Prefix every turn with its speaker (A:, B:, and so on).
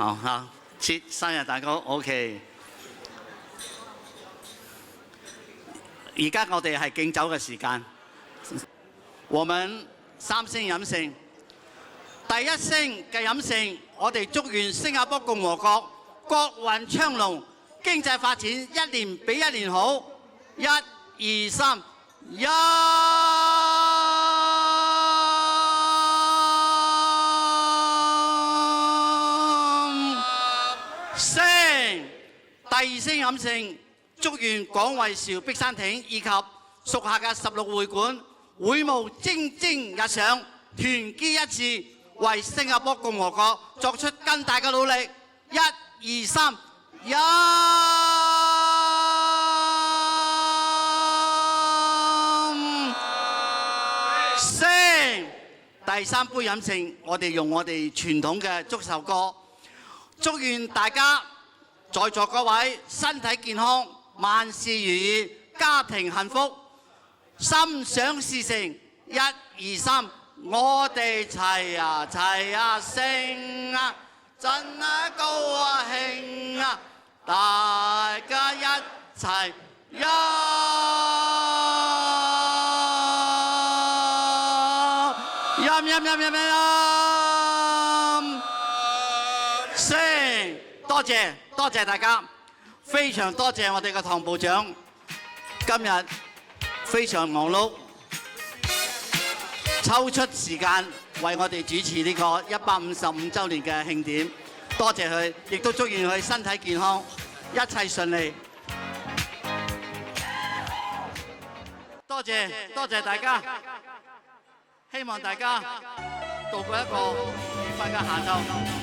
A: 好嚇，切生日蛋糕 OK。而家我哋係敬酒嘅時間，我們三聲飲勝。第一聲嘅飲勝，我哋祝願新加坡共和國國運昌隆，經濟發展一年比一年好。1、2、3，飲勝。第二聲飲勝，祝願廣惠韶碧山亭以及屬下嘅16會館會務蒸蒸日上，團結一致，為新加坡共和國作出更大嘅努力。1、2、3，飲勝。第三杯飲勝，我哋用我哋傳統嘅祝壽歌，祝願大家在座各位身體健康，萬事如意，家庭幸福，心想事成。1、2、3，我哋齊啊齊啊升啊，真啊高啊興啊，大家一齊飲勝。多謝大家，非常多謝我哋嘅唐部長，今日非常忙碌，抽出時間為我哋主持呢個155週年嘅慶典，多謝佢，亦都祝願佢身體健康，一切順利。多謝大家，希望大家度過一個愉快嘅下晝。